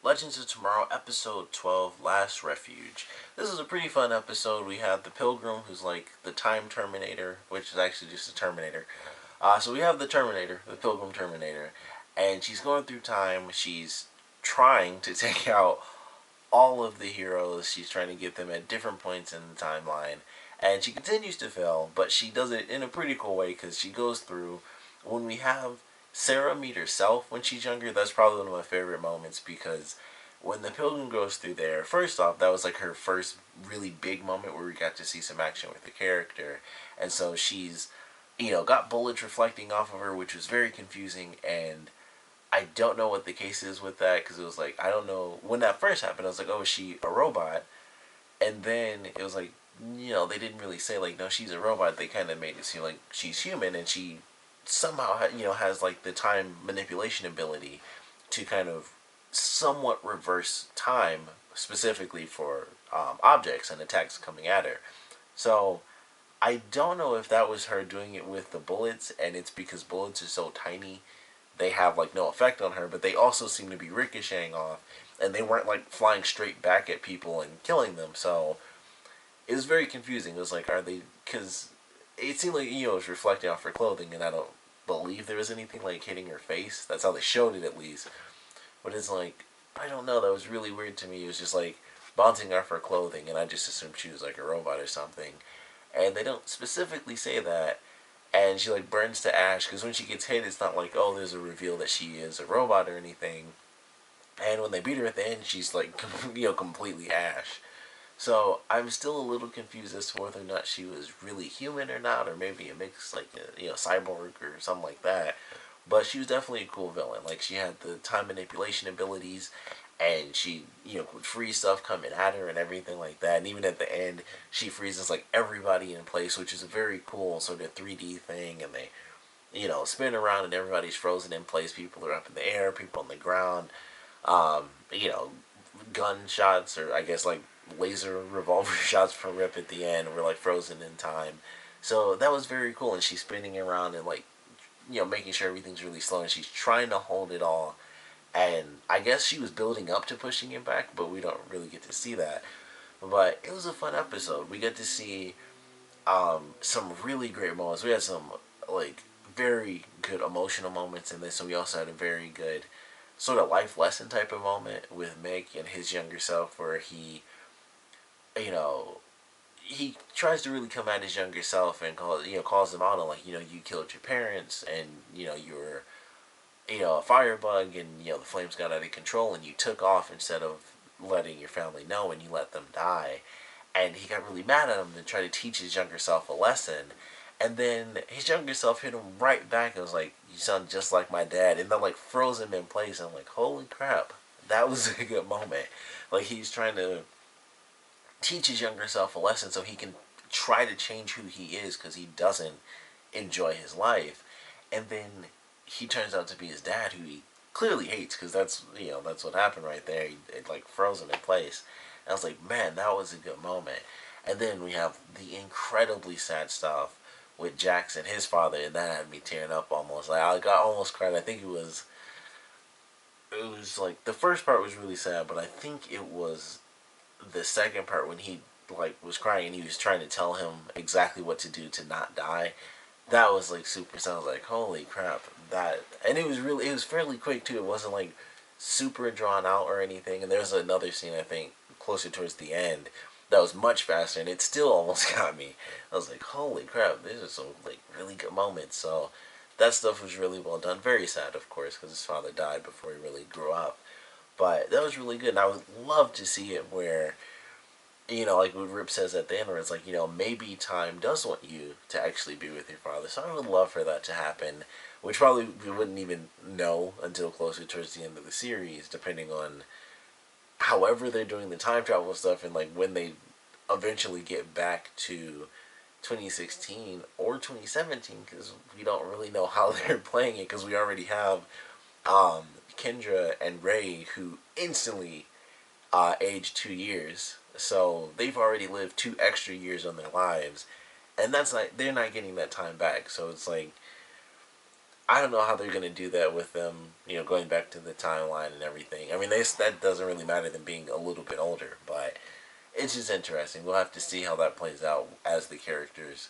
Legends of Tomorrow, episode 12, Last Refuge. This is a pretty fun episode. We have the Pilgrim, who's like the Time Terminator, which is actually just a Terminator. So we have the Terminator, the Pilgrim Terminator, and she's going through time. She's trying to take out all of the heroes. She's trying to get them at different points in the timeline. And she continues to fail, but she does it in a pretty cool way because she goes through. When we have Sarah meet herself when she's younger, that's probably one of my favorite moments because when the Pilgrim goes through there, first off, that was like her first really big moment where we got to see some action with the character. And so she's, got bullets reflecting off of her, which was very confusing. And I don't know what the case is with that because it was like, I don't know. When that first happened, I was like, oh, is she a robot? And then it was like, they didn't really say, like, no, she's a robot. They kind of made it seem like she's human and she somehow, has like the time manipulation ability to kind of somewhat reverse time specifically for objects and attacks coming at her. So I don't know if that was her doing it with the bullets and it's because bullets are so tiny they have like no effect on her, but they also seem to be ricocheting off and they weren't like flying straight back at people and killing them. So it was very confusing. It was like, are they, because it seemed like, it was reflecting off her clothing and I don't believe there was anything like hitting her face. That's how they showed it at least. But it's like, I don't know, that was really weird to me. It was just like bouncing off her clothing and I just assumed she was like a robot or something. And they don't specifically say that. And she like burns to ash because when she gets hit, it's not like, oh, there's a reveal that she is a robot or anything. And when they beat her at the end, she's like, completely ash. So I'm still a little confused as to whether or not she was really human or not, or maybe a mix like cyborg or something like that. But she was definitely a cool villain. Like she had the time manipulation abilities, and she could freeze stuff coming at her and everything like that. And even at the end, she freezes like everybody in place, which is a very cool sort of 3D thing. And they spin around and everybody's frozen in place. People are up in the air, people on the ground. Um, you know, gunshots or I guess like laser revolver shots from Rip at the end were like frozen in time. So that was very cool. And she's spinning around and like making sure everything's really slow. And she's trying to hold it all. And I guess she was building up to pushing it back, but we don't really get to see that. But it was a fun episode. We get to see some really great moments. We had some like very good emotional moments in this, and we also had a very good sort of life lesson type of moment with Mick and his younger self, where he, you know, he tries to really come at his younger self and calls him out on like you killed your parents and you were a firebug and the flames got out of control and you took off instead of letting your family know and you let them die. And he got really mad at him and tried to teach his younger self a lesson. And then his younger self hit him right back and was like, you sound just like my dad. And then like froze him in place. And I'm like, holy crap. That was a good moment. Like he's trying to teach his younger self a lesson so he can try to change who he is because he doesn't enjoy his life. And then he turns out to be his dad, who he clearly hates because that's what happened right there. It like froze him in place. And I was like, man, that was a good moment. And then we have the incredibly sad stuff with Jackson, his father, and that had me tearing up almost. Like I got almost cried. I think it was like the first part was really sad, but I think it was the second part when he like was crying and he was trying to tell him exactly what to do to not die. That was like super sad. I was like, holy crap. That, and it was fairly quick too. It wasn't like super drawn out or anything. And there's another scene I think closer towards the end that was much faster and it still almost got me. I was like, holy crap, these are some like really good moments. So that stuff was really well done. Very sad, of course, because his father died before he really grew up. But that was really good, and I would love to see it where like what Rip says at the end, where it's like, maybe time does want you to actually be with your father. So I would love for that to happen, which probably we wouldn't even know until closer towards the end of the series, depending on however they're doing the time travel stuff and like when they eventually get back to 2016 or 2017, because we don't really know how they're playing it, because we already have Kendra and Ray who instantly aged 2 years. So they've already lived 2 extra years on their lives, and they're not getting that time back. So it's like I don't know how they're gonna do that with them, going back to the timeline and everything. I mean, that doesn't really matter them being a little bit older, but it's just interesting. We'll have to see how that plays out as the characters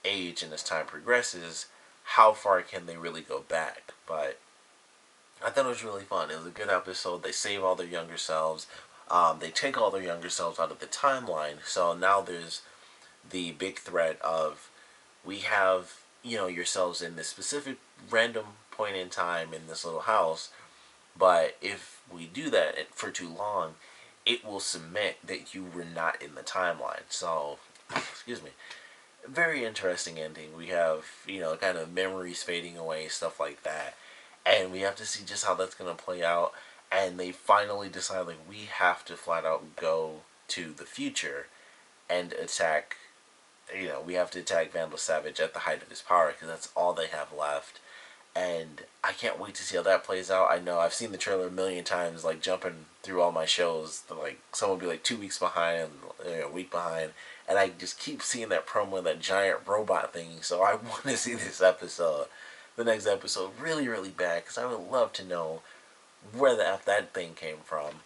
age and as time progresses. How far can they really go back? But I thought it was really fun. It was a good episode. They save all their younger selves. They take all their younger selves out of the timeline. So now there's the big threat of we have yourselves in this specific random point in time in this little house, but if we do that for too long, it will cement that you were not in the timeline. So, excuse me. Very interesting ending. We have, kind of memories fading away, stuff like that. And we have to see just how that's going to play out. And they finally decide, like, we have to flat out go to the future and attack, we have to attack Vandal Savage at the height of his power because that's all they have left. And I can't wait to see how that plays out. I know I've seen the trailer a million times, like jumping through all my shows. Like someone will be like 2 weeks behind, a week behind, and I just keep seeing that promo, that giant robot thing. So I want to see this episode, the next episode, really, really bad because I would love to know where the f that thing came from.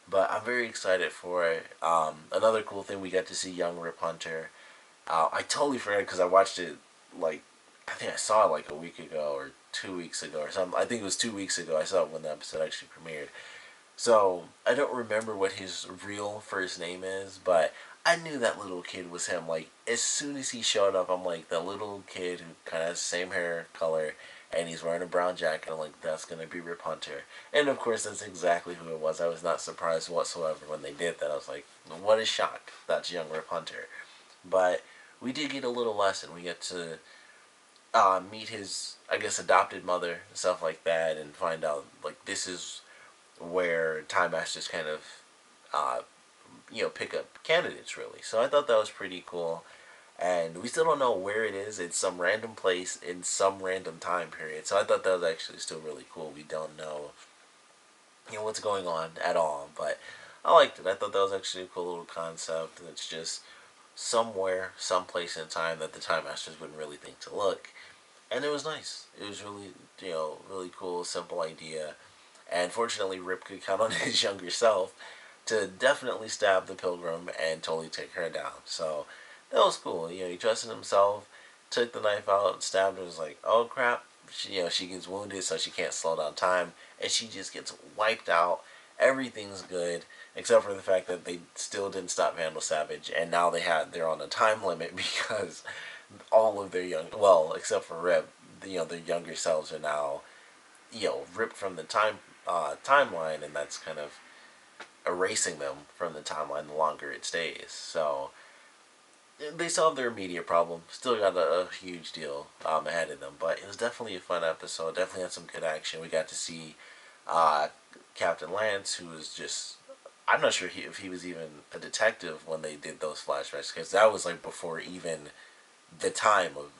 But I'm very excited for it. Another cool thing, we got to see young Rip Hunter. I totally forgot because I watched it like I think I saw it like a week ago or 2 weeks ago or something. I think it was 2 weeks ago. I saw it when the episode actually premiered. So I don't remember what his real first name is, but I knew that little kid was him. Like as soon as he showed up, I'm like the little kid who kind of has the same hair color, and he's wearing a brown jacket. I'm like, that's gonna be Rip Hunter, and of course that's exactly who it was. I was not surprised whatsoever when they did that. I was like, what a shock! That's young Rip Hunter, but we did get a little lesson. We get to meet his, I guess, adopted mother and stuff like that, and find out like this is where Time Masters kind of, uh, pick up candidates really. So I thought that was pretty cool, and we still don't know where it is. It's some random place in some random time period. So I thought that was actually still really cool. We don't know, what's going on at all, but I liked it. I thought that was actually a cool little concept. It's just somewhere, someplace in time that the Time Masters wouldn't really think to look. And it was nice. It was really, really cool, simple idea. And fortunately, Rip could count on his younger self to definitely stab the Pilgrim and totally take her down. So that was cool. He trusted himself, took the knife out, stabbed her. Was like, oh crap. She gets wounded, so she can't slow down time, and she just gets wiped out. Everything's good except for the fact that they still didn't stop Vandal Savage, and now they're on a time limit because all of their except for Rip, their younger selves are now, ripped from the timeline, and that's kind of erasing them from the timeline the longer it stays. So they solved their immediate problem. Still got a huge deal ahead of them, but it was definitely a fun episode. Definitely had some good action. We got to see uh, Captain Lance, who was just, I'm not sure if he was even a detective when they did those flashbacks, because that was like before even the time of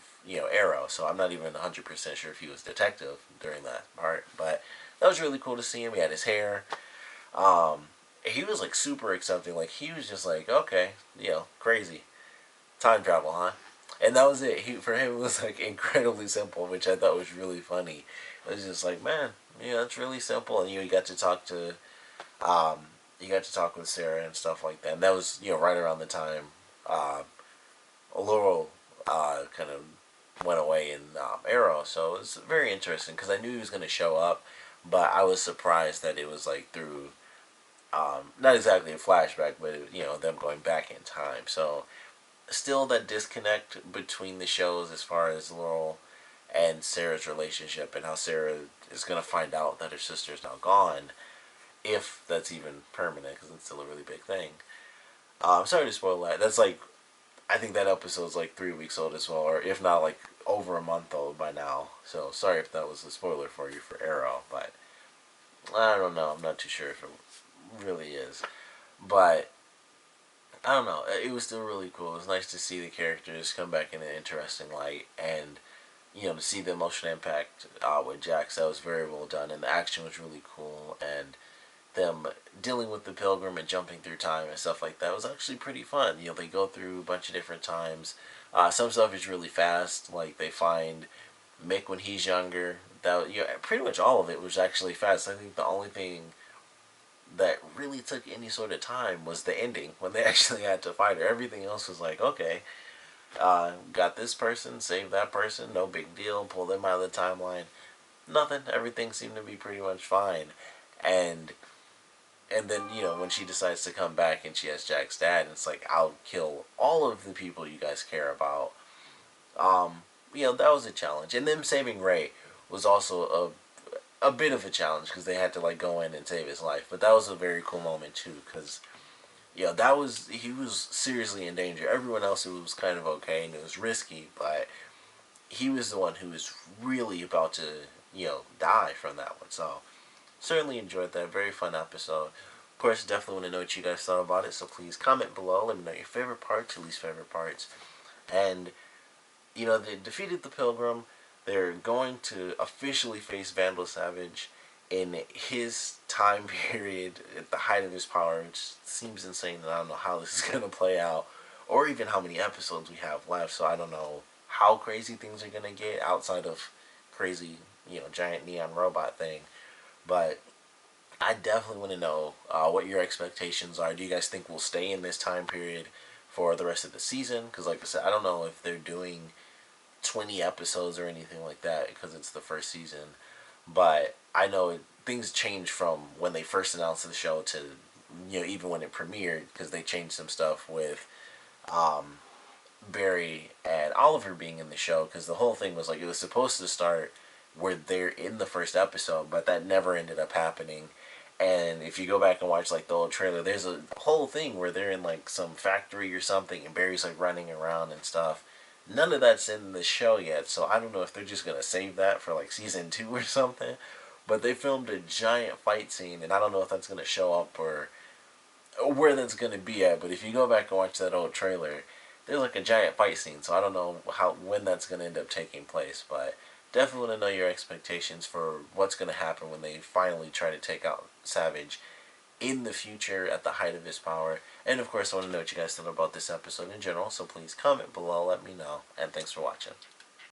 Arrow. So I'm not even 100% sure if he was detective during that part. But that was really cool to see him. He had his hair. He was like super accepting. Like he was just like, okay, crazy time travel, huh? And that was it. For him it was like incredibly simple, which I thought was really funny. It was just like, man, it's really simple. And you got to talk to um, with Sarah and stuff like that. And that was right around the time Laurel kind of went away in Arrow. So it was very interesting because I knew he was going to show up, but I was surprised that it was like through not exactly a flashback, but them going back in time. So still that disconnect between the shows as far as Laurel and Sarah's relationship, and how Sarah is going to find out that her sister is now gone, if that's even permanent, because it's still a really big thing. Sorry to spoil that. That's like, I think that episode's like 3 weeks old as well, or if not like over a month old by now. So sorry if that was a spoiler for you for Arrow, but I don't know. I'm not too sure if it really is. But I don't know. It was still really cool. It was nice to see the characters come back in an interesting light, and to see the emotional impact with Jax. That was very well done, and the action was really cool, and them dealing with the Pilgrim and jumping through time and stuff like that was actually pretty fun. They go through a bunch of different times. Some stuff is really fast, like they find Mick when he's younger. That pretty much all of it was actually fast. I think the only thing that really took any sort of time was the ending when they actually had to fight her. Everything else was like, okay, got this person, save that person, no big deal, pull them out of the timeline. Nothing. Everything seemed to be pretty much fine. And then when she decides to come back and she has Jack's dad, and it's like, I'll kill all of the people you guys care about. That was a challenge. And them saving Ray was also a bit of a challenge because they had to like go in and save his life. But that was a very cool moment too because he was seriously in danger. Everyone else it was kind of okay and it was risky, but he was the one who was really about to die from that one. So certainly enjoyed that. Very fun episode. Of course, definitely want to know what you guys thought about it. So please comment below. Let me know your favorite parts, your least favorite parts, and they defeated the Pilgrim. They're going to officially face Vandal Savage in his time period at the height of his power, which seems insane that I don't know how this is going to play out or even how many episodes we have left. So I don't know how crazy things are going to get outside of crazy, giant neon robot thing. But I definitely want to know what your expectations are. Do you guys think we'll stay in this time period for the rest of the season? Because like I said, I don't know if they're doing 20 episodes or anything like that because it's the first season. But I know things changed from when they first announced the show to even when it premiered because they changed some stuff with Barry and Oliver being in the show because the whole thing was like it was supposed to start where they're in the first episode, but that never ended up happening. And if you go back and watch like the old trailer, there's a whole thing where they're in like some factory or something, and Barry's like running around and stuff. None of that's in the show yet, so I don't know if they're just gonna save that for like season 2 or something. But they filmed a giant fight scene, and I don't know if that's gonna show up or where that's gonna be at. But if you go back and watch that old trailer, there's like a giant fight scene, so I don't know when that's gonna end up taking place. But definitely want to know your expectations for what's gonna happen when they finally try to take out Savage in the future at the height of his power. And of course, I want to know what you guys thought about this episode in general, so please comment below, let me know, and thanks for watching.